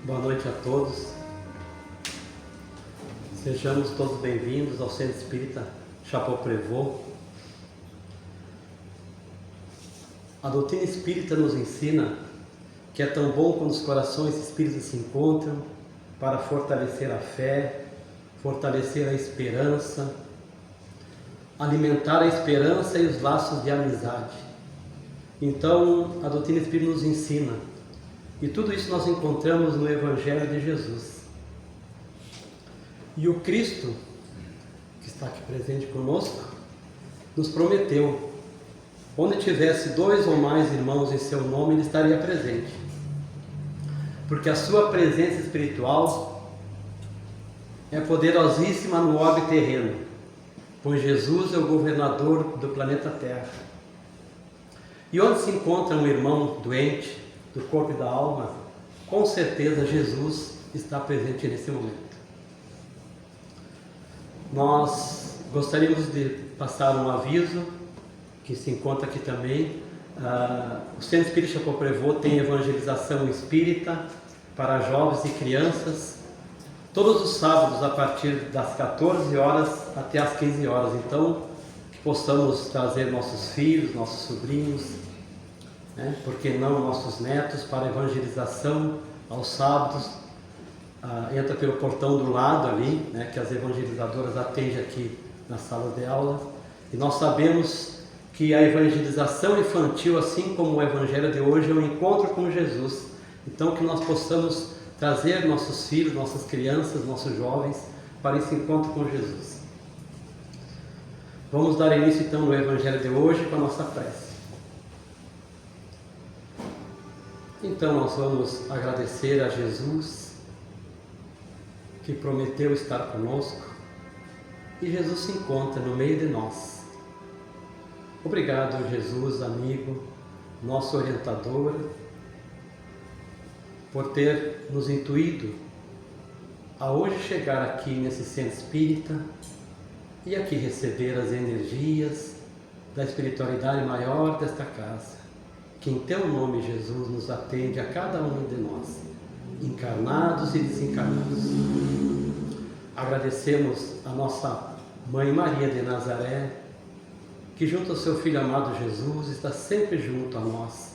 Boa noite a todos. Sejamos todos bem-vindos ao Centro Espírita Chapauprevot. A doutrina espírita nos ensina que é tão bom quando os corações espíritas se encontram para fortalecer a fé, fortalecer a esperança, alimentar a esperança e os laços de amizade. Então, a doutrina espírita nos ensina, e tudo isso nós encontramos no Evangelho de Jesus. E o Cristo, que está aqui presente conosco, nos prometeu: onde tivesse 2 ou mais irmãos em seu nome, Ele estaria presente. Porque a sua presença espiritual é poderosíssima no orbe terreno, pois Jesus é o governador do planeta Terra. E onde se encontra um irmão doente, do corpo e da alma, com certeza Jesus está presente nesse momento. Nós gostaríamos de passar um aviso, que se encontra aqui também. O Centro Espírita Chapauprevot tem evangelização espírita para jovens e crianças, todos os sábados a partir das 14 horas até as 15 horas. Então, que possamos trazer nossos filhos, nossos sobrinhos, por que não nossos netos, para evangelização aos sábados. Entra pelo portão do lado ali, que as evangelizadoras atendem aqui na sala de aula. E nós sabemos que a evangelização infantil, assim como o Evangelho de hoje, é um encontro com Jesus. Então, que nós possamos trazer nossos filhos, nossas crianças, nossos jovens para esse encontro com Jesus. Vamos dar início então no Evangelho de hoje com a nossa prece. Então nós vamos agradecer a Jesus, que prometeu estar conosco, e Jesus se encontra no meio de nós. Obrigado, Jesus, amigo, nosso orientador, por ter nos intuído a hoje chegar aqui nesse centro espírita e aqui receber as energias da espiritualidade maior desta casa, que em teu nome, Jesus, nos atende a cada um de nós, encarnados e desencarnados. Agradecemos a nossa Mãe Maria de Nazaré, que junto ao seu Filho amado Jesus está sempre junto a nós,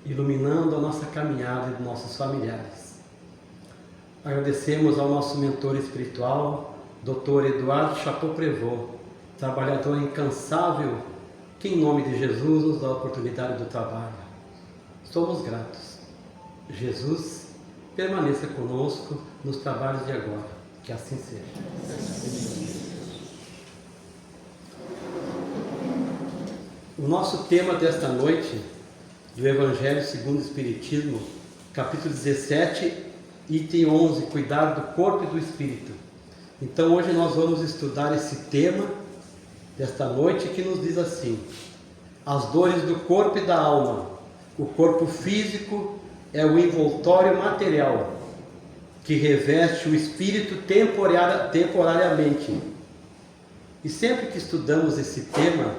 iluminando a nossa caminhada e de nossos familiares. Agradecemos ao nosso mentor espiritual, Dr. Eduardo Chapauprevot, trabalhador incansável, que em nome de Jesus nos dá a oportunidade do trabalho. Somos gratos. Jesus, permaneça conosco nos trabalhos de agora. Que assim seja. O nosso tema desta noite, do Evangelho segundo o Espiritismo, capítulo 17, item 11, cuidar do corpo e do espírito. Então hoje nós vamos estudar esse tema desta noite, que nos diz assim: as dores do corpo e da alma. O corpo físico é o envoltório material que reveste o espírito temporariamente. E sempre que estudamos esse tema,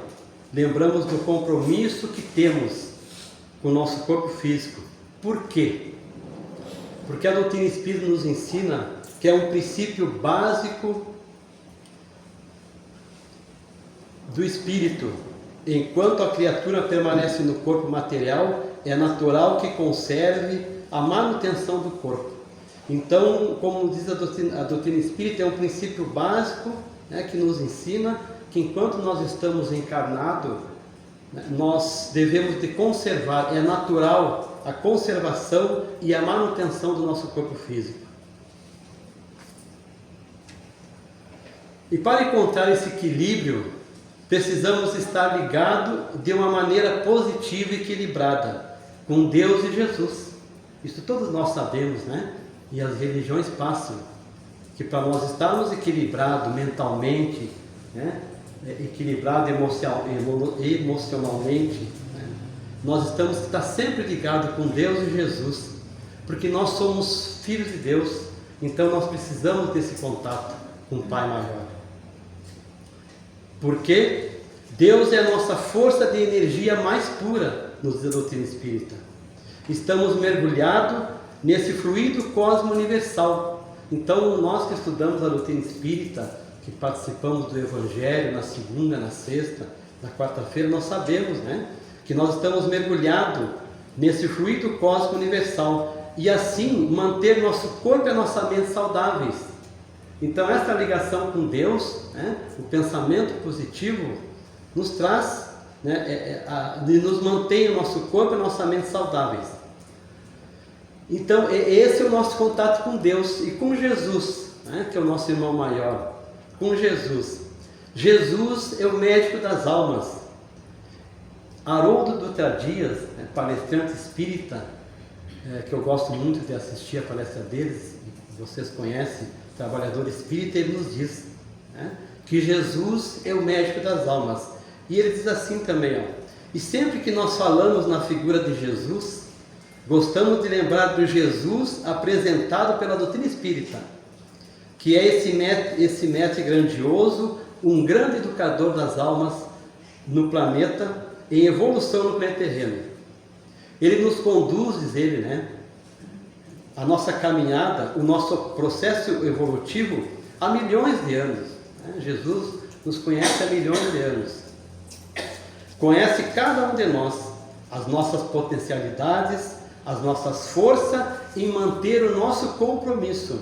lembramos do compromisso que temos com o nosso corpo físico. Por quê? Porque a doutrina espírita nos ensina que é um princípio básico do espírito. Enquanto a criatura permanece no corpo material, é natural que conserve a manutenção do corpo. Então, como diz a doutrina espírita, é um princípio básico, que nos ensina que enquanto nós estamos encarnados, nós devemos de conservar, é natural a conservação e a manutenção do nosso corpo físico. E para encontrar esse equilíbrio, precisamos estar ligados de uma maneira positiva e equilibrada com Deus e Jesus. Isso todos nós sabemos, E as religiões passam, que para nós estarmos equilibrados mentalmente, equilibrados emocionalmente, nós temos que estar sempre ligados com Deus e Jesus, porque nós somos filhos de Deus, então nós precisamos desse contato com o Pai maior. Porque Deus é a nossa força de energia mais pura, nos diz a doutrina espírita. Estamos mergulhados nesse fluido cosmo universal. Então, nós que estudamos a doutrina espírita, que participamos do Evangelho na segunda, na sexta, na quarta-feira, nós sabemos, né, que nós estamos mergulhados nesse fluido cósmico universal e assim manter nosso corpo e a nossa mente saudáveis. Então, essa ligação com Deus, né, o pensamento positivo, nos traz, né, nos mantém o nosso corpo e a nossa mente saudáveis. Então, esse é o nosso contato com Deus e com Jesus, né, que é o nosso irmão maior. Com Jesus. Jesus é o médico das almas. Haroldo Dutra Dias, palestrante espírita, que eu gosto muito de assistir a palestra deles, vocês conhecem, trabalhador espírita, ele nos diz, né, que Jesus é o médico das almas. E ele diz assim também, ó, e sempre que nós falamos na figura de Jesus, gostamos de lembrar do Jesus apresentado pela doutrina espírita, que é esse mestre grandioso, um grande educador das almas no planeta, em evolução no planeta terreno. Ele nos conduz, diz ele, né, a nossa caminhada, o nosso processo evolutivo há milhões de anos. Né? Jesus nos conhece há milhões de anos. Conhece cada um de nós, as nossas potencialidades, as nossas forças em manter o nosso compromisso,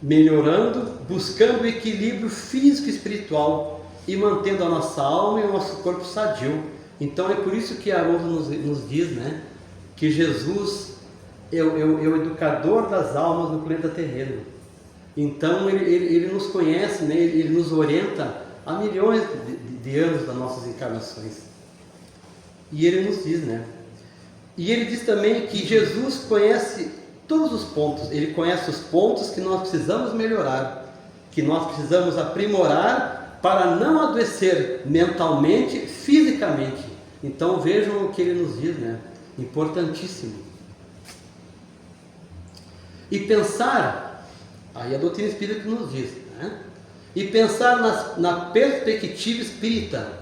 melhorando, buscando o equilíbrio físico e espiritual e mantendo a nossa alma e o nosso corpo sadio. Então é por isso que Haroldo nos diz, né, que Jesus é o educador das almas no planeta terreno. Então ele nos conhece, né, ele nos orienta há milhões de anos das nossas encarnações. E ele nos diz, né? E ele diz também que Jesus conhece todos os pontos, ele conhece os pontos que nós precisamos melhorar, que nós precisamos aprimorar para não adoecer mentalmente, fisicamente. Então vejam o que ele nos diz, né? Importantíssimo. E pensar, aí a doutrina espírita nos diz, né? E pensar na perspectiva espírita,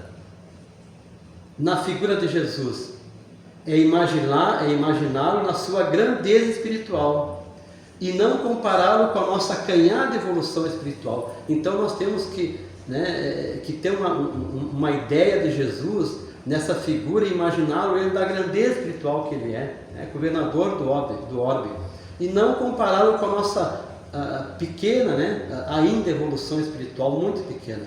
na figura de Jesus, é imaginá-lo na sua grandeza espiritual e não compará-lo com a nossa acanhada evolução espiritual. Então nós temos que ter uma ideia de Jesus nessa figura e imaginá-lo ele da grandeza espiritual que ele é, né? Governador do orbe, e não compará-lo com a nossa pequena, né, ainda evolução espiritual muito pequena.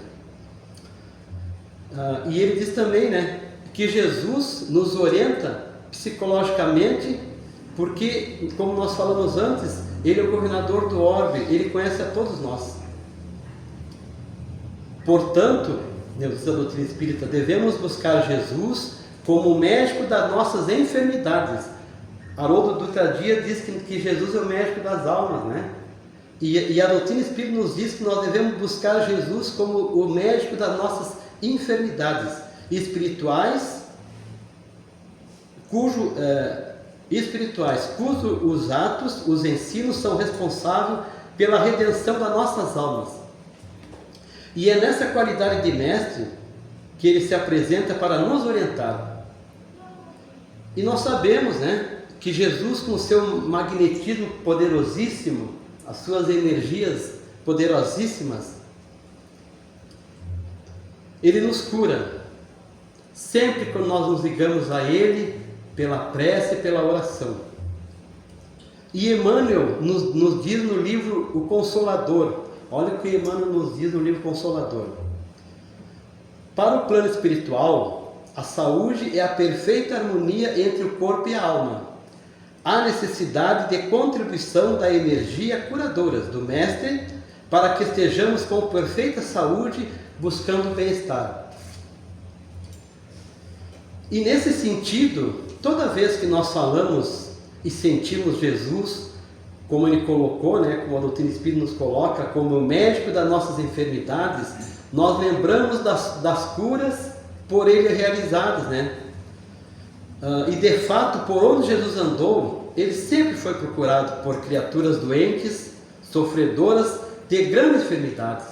E ele diz também, né, que Jesus nos orienta psicologicamente, porque, como nós falamos antes, ele é o governador do orbe, ele conhece a todos nós. Portanto, diz a doutrina espírita, devemos buscar Jesus como o médico das nossas enfermidades. Haroldo Dutra Dias diz que Jesus é o médico das almas, né? E a doutrina espírita nos diz que nós devemos buscar Jesus como o médico das nossas enfermidades espirituais, cujos os atos, os ensinos são responsáveis pela redenção das nossas almas. E é nessa qualidade de mestre que ele se apresenta para nos orientar. E nós sabemos, né, que Jesus, com o seu magnetismo poderosíssimo, as suas energias poderosíssimas, ele nos cura. Sempre que nós nos ligamos a ele, pela prece e pela oração. E Emmanuel nos diz no livro O Consolador, olha o que Emmanuel nos diz no livro Consolador. Para o plano espiritual, a saúde é a perfeita harmonia entre o corpo e a alma. Há necessidade de contribuição da energia curadora do Mestre para que estejamos com perfeita saúde, buscando o bem-estar. E nesse sentido, toda vez que nós falamos e sentimos Jesus, como ele colocou, né, como a doutrina espírita nos coloca, como o médico das nossas enfermidades, nós lembramos das curas por ele realizadas, né? E de fato, por onde Jesus andou, ele sempre foi procurado por criaturas doentes, sofredoras de grandes enfermidades.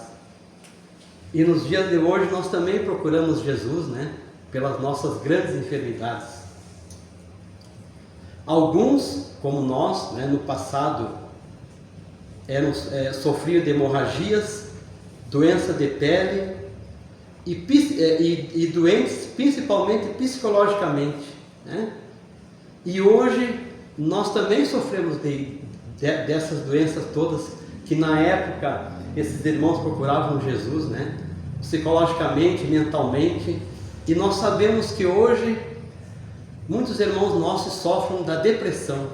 E nos dias de hoje nós também procuramos Jesus, né, pelas nossas grandes enfermidades. Alguns, como nós, né, no passado, sofriam de hemorragias, doença de pele e doentes principalmente psicologicamente, né? E hoje nós também sofremos dessas doenças todas, que na época esses irmãos procuravam Jesus, né? Psicologicamente, mentalmente, e nós sabemos que hoje muitos irmãos nossos sofrem da depressão,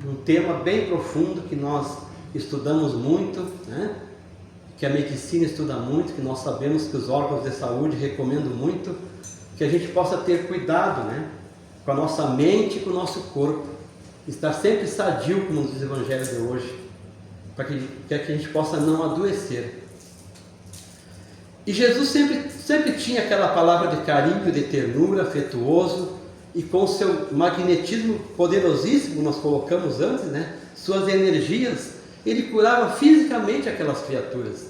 um tema bem profundo que nós estudamos muito, né? Que a medicina estuda muito, que nós sabemos que os órgãos de saúde recomendam muito, que a gente possa ter cuidado, né? Com a nossa mente e com o nosso corpo, estar sempre sadio, como nos evangelhos de hoje, para que a gente possa não adoecer. E Jesus sempre tinha aquela palavra de carinho, de ternura, afetuoso, e com o seu magnetismo poderosíssimo, nós colocamos antes, né? Suas energias, ele curava fisicamente aquelas criaturas.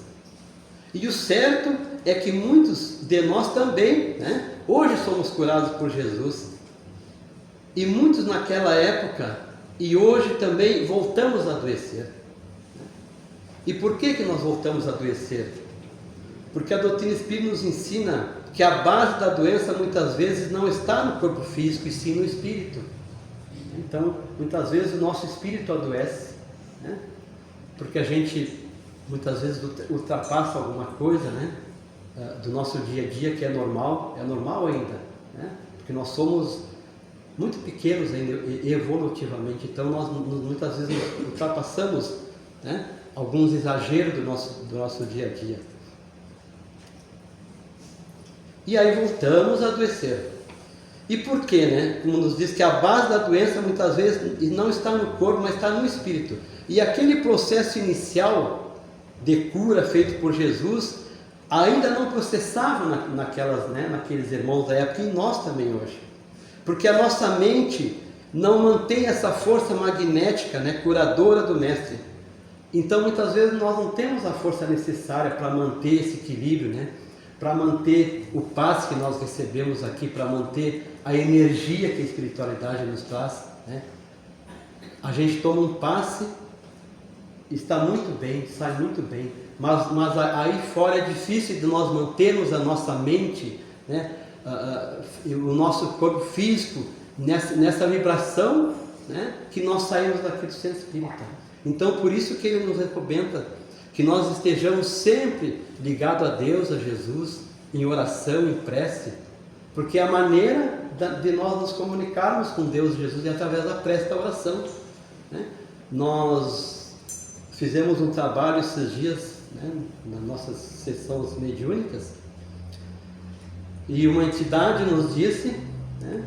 E o certo é que muitos de nós também, né? Hoje somos curados por Jesus. E muitos naquela época e hoje também voltamos a adoecer. E por que nós voltamos a adoecer? Porque a doutrina espírita nos ensina que a base da doença muitas vezes não está no corpo físico e sim no espírito. Então, muitas vezes o nosso espírito adoece, né? Porque a gente muitas vezes ultrapassa alguma coisa, né? Do nosso dia a dia, que é normal ainda, né? Porque nós somos muito pequenos ainda evolutivamente, então nós muitas vezes ultrapassamos, né, alguns exageros do nosso dia a dia. E aí voltamos a adoecer. E por quê, né? Como nos diz que a base da doença muitas vezes não está no corpo, mas está no espírito. E aquele processo inicial de cura feito por Jesus ainda não processava naqueles irmãos da época, e nós também hoje. Porque a nossa mente não mantém essa força magnética, né, curadora do Mestre. Então muitas vezes nós não temos a força necessária para manter esse equilíbrio, né? Para manter o passe que nós recebemos aqui, para manter a energia que a espiritualidade nos traz, né? A gente toma um passe, está muito bem, sai muito bem, mas aí fora é difícil de nós mantermos a nossa mente, né? O nosso corpo físico nessa vibração, né? Que nós saímos daqui do centro espírita. Então por isso que ele nos recomenda que nós estejamos sempre ligados a Deus, a Jesus, em oração, em prece, porque a maneira de nós nos comunicarmos com Deus e Jesus é através da prece, da oração, né? Nós fizemos um trabalho esses dias, né, nas nossas sessões mediúnicas, e uma entidade nos disse, né,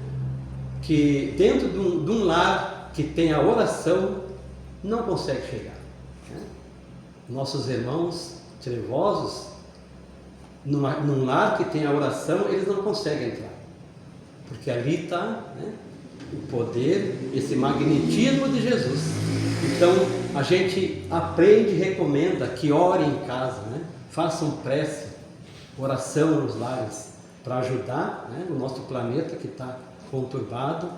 que dentro de um lar que tem a oração, não consegue chegar, né? Nossos irmãos trevosos, num lar que tem a oração, eles não conseguem entrar, porque ali está, né, o poder, esse magnetismo de Jesus. Então a gente aprende e recomenda que orem em casa, né? Façam prece, oração nos lares, para ajudar, né, o nosso planeta que está conturbado.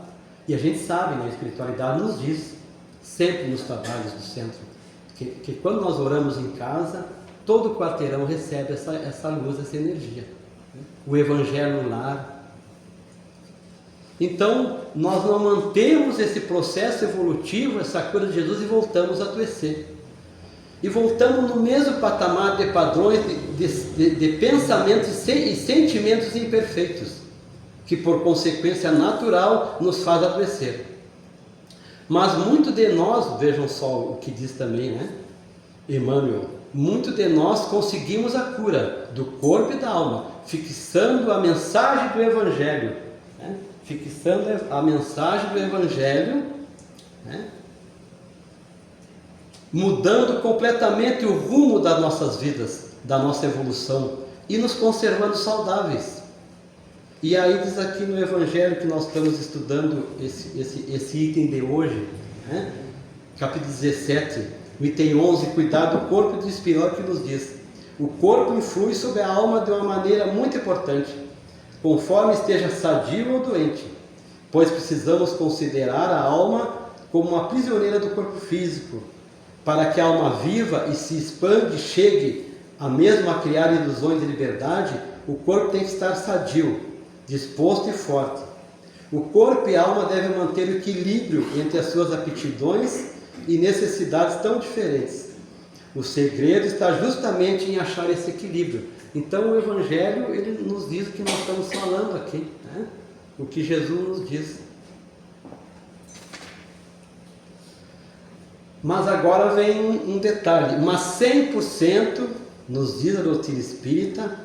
E a gente sabe, né, a espiritualidade nos diz, sempre nos trabalhos do centro, que quando nós oramos em casa, todo o quarteirão recebe essa luz, essa energia, né? O evangelho no lar. Então, nós não mantemos esse processo evolutivo, essa cura de Jesus, e voltamos a adoecer. E voltamos no mesmo patamar de padrões de pensamentos e sentimentos imperfeitos, que por consequência natural nos faz adoecer. Mas muito de nós, vejam só o que diz também, né, Emmanuel, muito de nós conseguimos a cura do corpo e da alma, fixando a mensagem do Evangelho, né, fixando a mensagem do Evangelho, né, mudando completamente o rumo das nossas vidas, da nossa evolução, e nos conservando saudáveis. E aí diz aqui no Evangelho que nós estamos estudando esse item de hoje, né? Capítulo 17, o item 11, cuidar do corpo e do espírito, olha o que nos diz. O corpo influi sobre a alma de uma maneira muito importante, conforme esteja sadio ou doente. pois precisamos considerar a alma como uma prisioneira do corpo físico. Para que a alma viva e se expande e chegue a mesmo a criar ilusões de liberdade, o corpo tem que estar sadio, disposto e forte. O corpo e a alma devem manter o equilíbrio entre as suas aptidões e necessidades tão diferentes. O segredo está justamente em achar esse equilíbrio. Então o Evangelho, ele nos diz o que nós estamos falando aqui, né? O que Jesus nos diz. Mas agora vem um detalhe, mas 100%, nos diz a doutrina espírita,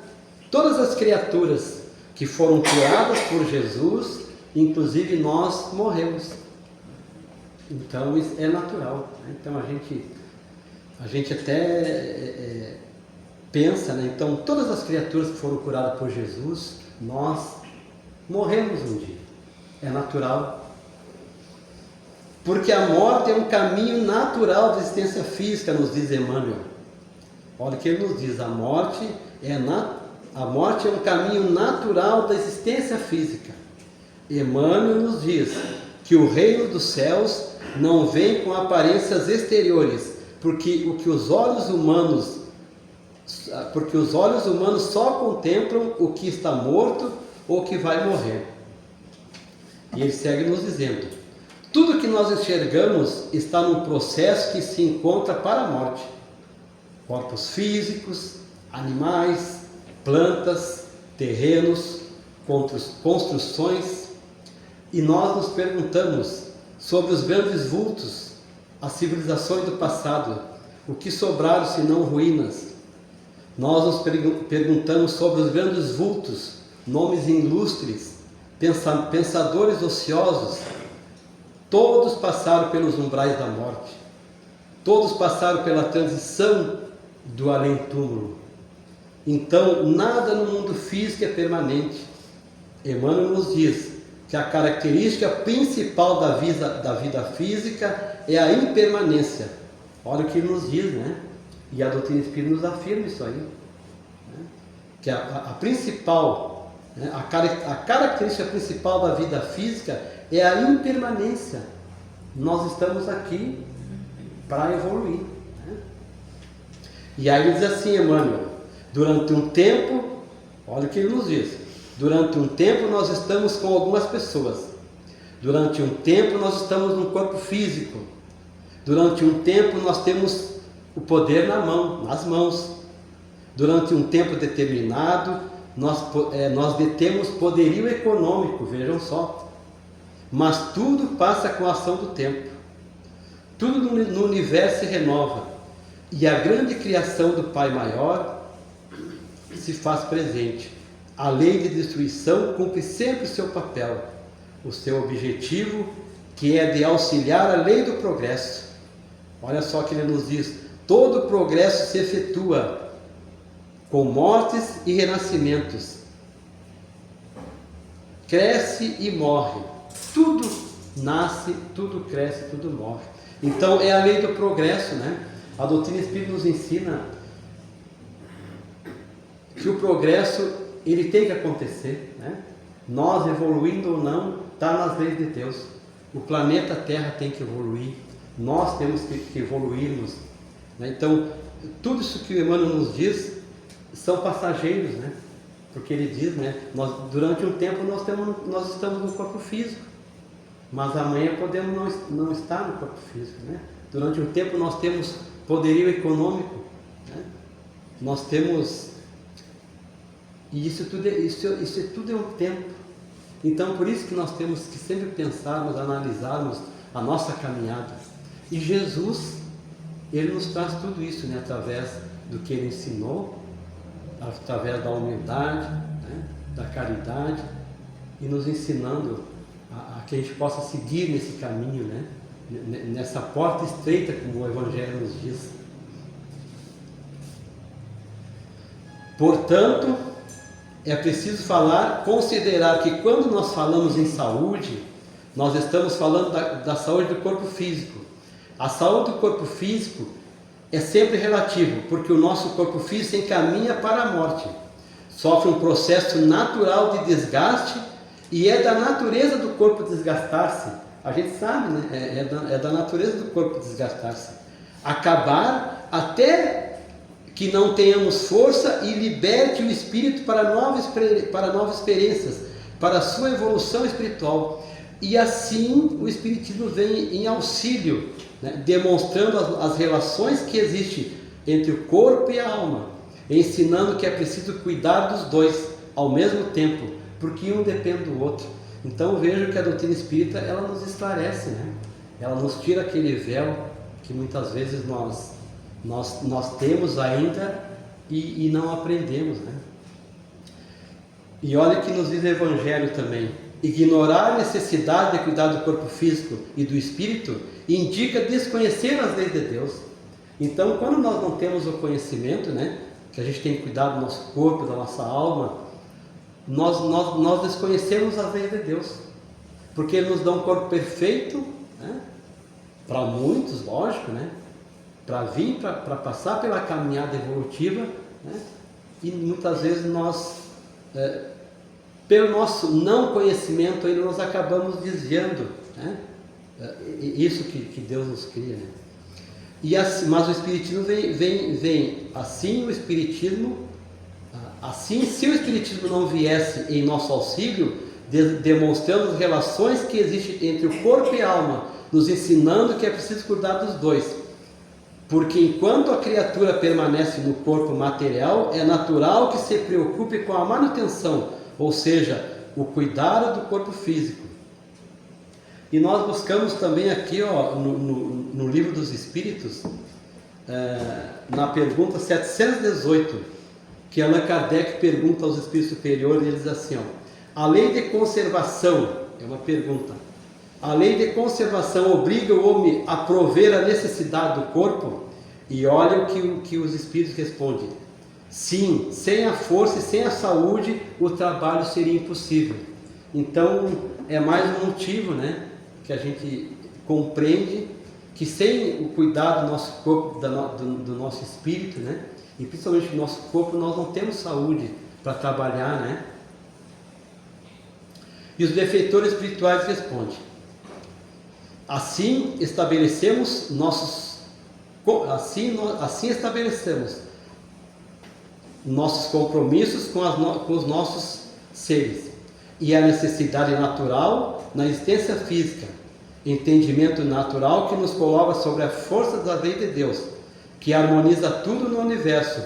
todas as criaturas que foram curadas por Jesus, inclusive nós, morremos. Então isso é natural, né? Então a gente até pensa, né? Então todas as criaturas que foram curadas por Jesus, nós morremos um dia, é natural. Porque a morte é um caminho natural da existência física, nos diz Emmanuel. Olha o que ele nos diz, a morte é um caminho natural da existência física. Emmanuel nos diz que o reino dos céus não vem com aparências exteriores, porque os olhos humanos só contemplam o que está morto ou que vai morrer. E ele segue nos dizendo: tudo que nós enxergamos está num processo que se encontra para a morte. Corpos físicos, animais, plantas, terrenos, construções. E nós nos perguntamos sobre os grandes vultos, as civilizações do passado, o que sobraram senão ruínas. Nós nos perguntamos sobre os grandes vultos, nomes ilustres, pensadores ociosos. Todos passaram pelos umbrais da morte. Todos passaram pela transição do além-túmulo. Então, nada no mundo físico é permanente. Emmanuel nos diz que a característica principal da vida física é a impermanência. Olha o que ele nos diz, né? E a doutrina espírita nos afirma isso aí, né? Que a principal, né? a característica principal da vida física é a impermanência. Nós estamos aqui para evoluir, né? E aí ele diz assim, Emmanuel, durante um tempo, olha o que ele nos diz, durante um tempo nós estamos com algumas pessoas, durante um tempo nós estamos num corpo físico, durante um tempo nós temos o poder nas mãos, durante um tempo determinado nós detemos poderio econômico, vejam só. Mas tudo passa com a ação do tempo. Tudo no universo se renova. E a grande criação do Pai Maior se faz presente. A lei de destruição cumpre sempre o seu papel, o seu objetivo, que é de auxiliar a lei do progresso. Olha só que ele nos diz: todo progresso se efetua com mortes e renascimentos. Cresce e morre. Tudo nasce, tudo cresce, tudo morre. Então é a lei do progresso, né? A doutrina espírita nos ensina que o progresso ele tem que acontecer, né? Nós evoluindo ou não, está nas leis de Deus. O planeta Terra tem que evoluir, nós temos que evoluirmos, né? Então tudo isso que o Emmanuel nos diz são passageiros, né? Porque ele diz, né? Durante um tempo nós estamos no corpo físico, mas amanhã podemos não estar no corpo físico, né? Durante um tempo nós temos poderio econômico, né? Nós temos, e isso tudo é um tempo. Então por isso que nós temos que sempre pensarmos, analisarmos a nossa caminhada. E Jesus, ele nos traz tudo isso, né? Através do que ele ensinou, através da humildade, né? Da caridade, e nos ensinando a que a gente possa seguir nesse caminho, né? Nessa porta estreita, como o Evangelho nos diz. Portanto, é preciso considerar que quando nós falamos em saúde, nós estamos falando da saúde do corpo físico. A saúde do corpo físico é sempre relativo, porque o nosso corpo físico se encaminha para a morte. Sofre um processo natural de desgaste E é da natureza do corpo desgastar-se. A gente sabe, né? É da natureza do corpo desgastar-se. Acabar até que não tenhamos força e liberte o espírito para novas experiências, para a sua evolução espiritual. E assim o Espiritismo vem em auxílio, né? Demonstrando as relações que existem entre o corpo e a alma, ensinando que é preciso cuidar dos dois ao mesmo tempo, porque um depende do outro. Então vejo que a doutrina espírita, ela nos esclarece, né? Ela nos tira aquele véu que muitas vezes nós temos ainda e não aprendemos, né? E olha que nos diz o Evangelho também: ignorar a necessidade de cuidar do corpo físico e do espírito indica desconhecer as leis de Deus. Então, quando nós não temos o conhecimento, né, que a gente tem que cuidar do nosso corpo, da nossa alma, nós desconhecemos as leis de Deus, porque Ele nos dá um corpo perfeito, né, para muitos, lógico, né, para vir, para passar pela caminhada evolutiva, né, e muitas vezes nós, pelo nosso não conhecimento, ainda nós acabamos desviando, né, isso que Deus nos cria, né. E assim, mas o Espiritismo vem assim, o Espiritismo, assim, se o Espiritismo não viesse em nosso auxílio, demonstrando as relações que existem entre o corpo e a alma, nos ensinando que é preciso cuidar dos dois, porque enquanto a criatura permanece no corpo material, é natural que se preocupe com a manutenção, ou seja, o cuidado do corpo físico. E nós buscamos também aqui, no Livro dos Espíritos, na pergunta 718, que Allan Kardec pergunta aos espíritos superiores, ele diz assim, a lei de conservação, é uma pergunta, a lei de conservação obriga o homem a prover a necessidade do corpo? E olha o que os espíritos respondem: sim, sem a força e sem a saúde o trabalho seria impossível. Então é mais um motivo, né, que a gente compreende que sem o cuidado do nosso corpo, do nosso espírito, né, e principalmente do nosso corpo, nós não temos saúde para trabalhar, né? E os benfeitores espirituais respondem: assim estabelecemos nossos compromissos com os nossos seres, e a necessidade natural na existência física, entendimento natural que nos coloca sobre a força da lei de Deus, que harmoniza tudo no universo,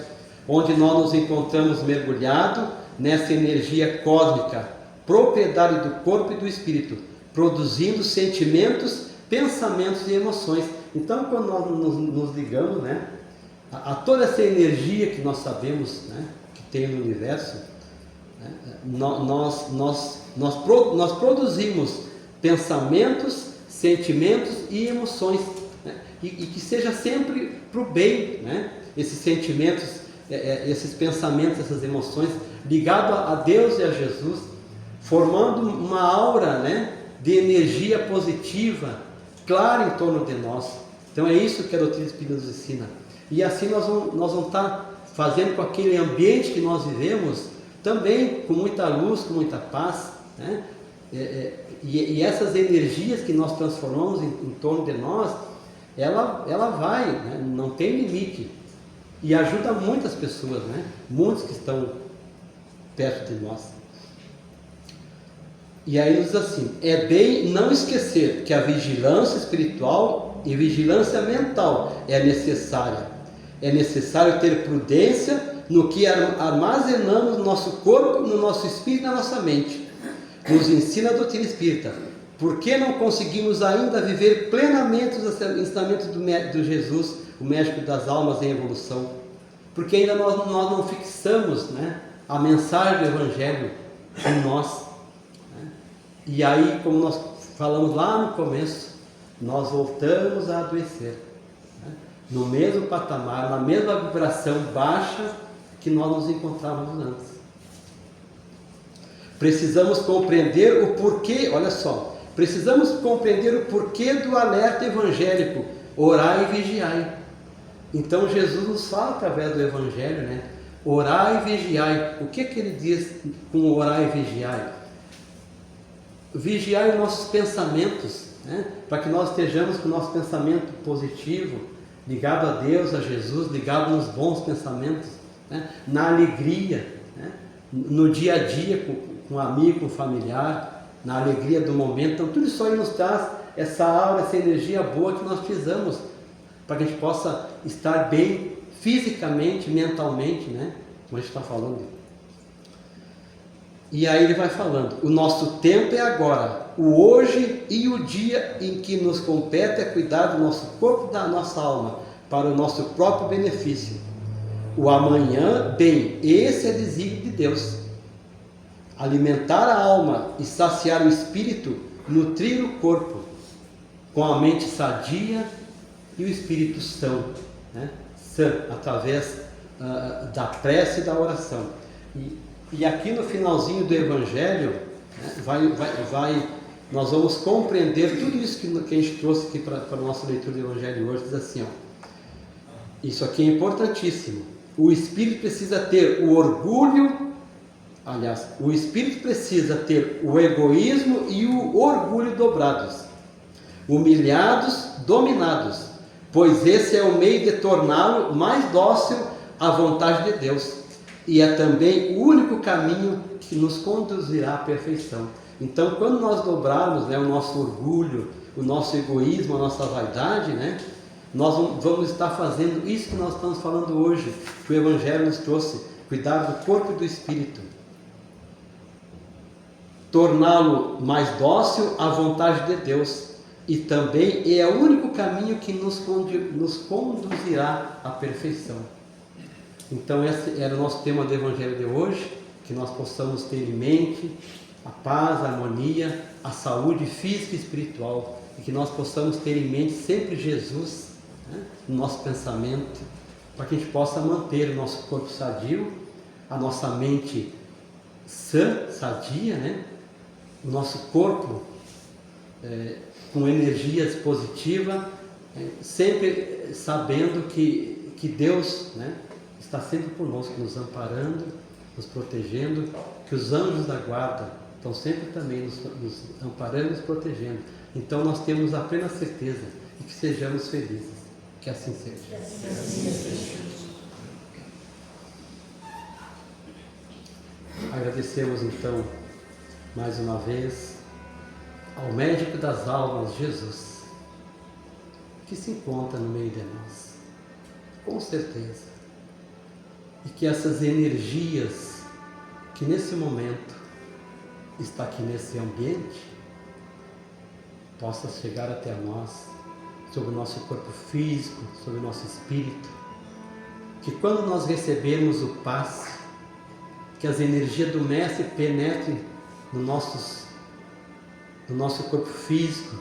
onde nós nos encontramos mergulhados nessa energia cósmica, propriedade do corpo e do espírito, produzindo sentimentos, pensamentos e emoções. Então, quando nós nos ligamos, né, a toda essa energia que nós sabemos, né, que tem no universo, né, nós produzimos pensamentos, sentimentos e emoções, né, e que seja sempre para o bem, né, esses sentimentos, esses pensamentos, essas emoções ligados a Deus e a Jesus, formando uma aura, né, de energia positiva, clara em torno de nós. Então é isso que a doutrina espírita nos ensina. E assim nós vamos estar fazendo com aquele ambiente que nós vivemos, também com muita luz, com muita paz, né? E essas energias que nós transformamos em torno de nós, ela vai, né? Não tem limite, e ajuda muitas pessoas, né? Muitos que estão perto de nós. E aí diz assim: é bem não esquecer que a vigilância espiritual e vigilância mental é necessária. É necessário ter prudência no que armazenamos no nosso corpo, no nosso espírito e na nossa mente. Nos ensina a doutrina espírita. Por que não conseguimos ainda viver plenamente os ensinamentos do Jesus, o médico das almas em evolução? Porque ainda nós não fixamos, né, a mensagem do Evangelho em nós. E aí, como nós falamos lá no começo, nós voltamos a adoecer, né? No mesmo patamar, na mesma vibração baixa que nós nos encontrávamos antes. Precisamos compreender o porquê, olha só, precisamos compreender o porquê do alerta evangélico: orai e vigiai. Então Jesus nos fala através do Evangelho, né? Orai e vigiai. O que ele diz com orai e vigiai? vigiar os nossos pensamentos, né? Para que nós estejamos com o nosso pensamento positivo, ligado a Deus, a Jesus, ligado nos bons pensamentos, né? Na alegria, né? No dia a dia, com um amigo, com um familiar, na alegria do momento. Então tudo isso aí nos traz essa aura, essa energia boa que nós precisamos, para que a gente possa estar bem fisicamente, mentalmente, né? Como a gente está falando. E aí ele vai falando, o nosso tempo é agora, o hoje e o dia em que nos compete é cuidar do nosso corpo e da nossa alma, para o nosso próprio benefício. O amanhã, bem, esse é desígnio de Deus. Alimentar a alma e saciar o espírito, nutrir o corpo, com a mente sadia e o espírito são, né? Sã, através da prece e da oração. E aqui no finalzinho do Evangelho, né, nós vamos compreender tudo isso que a gente trouxe aqui para a nossa leitura do Evangelho hoje. Diz assim, ó, isso aqui é importantíssimo. O Espírito precisa ter o orgulho, o Espírito precisa ter o egoísmo e o orgulho dobrados, humilhados, dominados, pois esse é o meio de torná-lo mais dócil à vontade de Deus. E é também o único caminho que nos conduzirá à perfeição. Então, quando nós dobrarmos, né, o nosso orgulho, o nosso egoísmo, a nossa vaidade, né, nós vamos estar fazendo isso que nós estamos falando hoje, que o Evangelho nos trouxe, cuidar do corpo e do espírito. Torná-lo mais dócil à vontade de Deus. E também é o único caminho que nos conduzirá à perfeição. Então esse era o nosso tema do Evangelho de hoje, que nós possamos ter em mente a paz, a harmonia, a saúde física e espiritual, e que nós possamos ter em mente sempre Jesus, né, no nosso pensamento, para que a gente possa manter o nosso corpo sadio, a nossa mente sã, sadia, né, o nosso corpo com energias positivas, sempre sabendo que Deus, né, está sempre conosco, nos amparando, nos protegendo, que os anjos da guarda estão sempre também nos amparando e nos protegendo. Então nós temos a plena certeza de que sejamos felizes. Que assim seja. Agradecemos então mais uma vez ao médico das almas, Jesus, que se encontra no meio de nós, com certeza. E que essas energias que nesse momento está aqui nesse ambiente possam chegar até nós, sobre o nosso corpo físico, sobre o nosso espírito, que quando nós recebermos o passe, que as energias do Mestre penetrem no nosso corpo físico,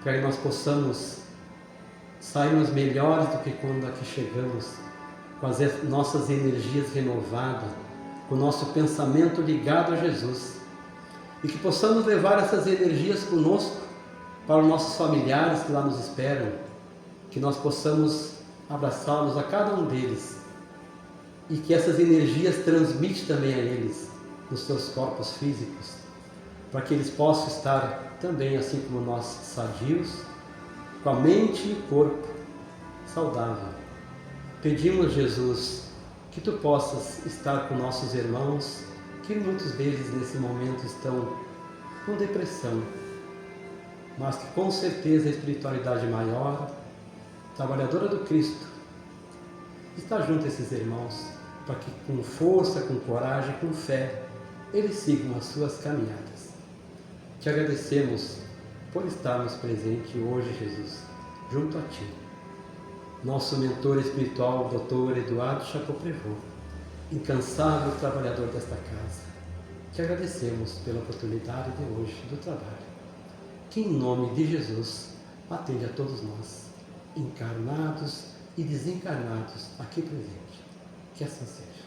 para que nós possamos sairmos melhores do que quando aqui chegamos, com as nossas energias renovadas, com o nosso pensamento ligado a Jesus, e que possamos levar essas energias conosco para os nossos familiares que lá nos esperam, que nós possamos abraçá-los a cada um deles, e que essas energias transmitem também a eles, nos seus corpos físicos, para que eles possam estar também, assim como nós, sadios, com a mente e o corpo saudável. Pedimos, Jesus, que Tu possas estar com nossos irmãos, que muitos deles nesse momento estão com depressão, mas que com certeza a espiritualidade maior, trabalhadora do Cristo, está junto a esses irmãos, para que com força, com coragem, com fé, eles sigam as suas caminhadas. Te agradecemos por estarmos presentes hoje, Jesus, junto a Ti. Nosso mentor espiritual, Dr. Eduardo Chapoprevô, incansável trabalhador desta casa. Te agradecemos pela oportunidade de hoje do trabalho. Que em nome de Jesus atende a todos nós, encarnados e desencarnados aqui presentes. Que assim seja.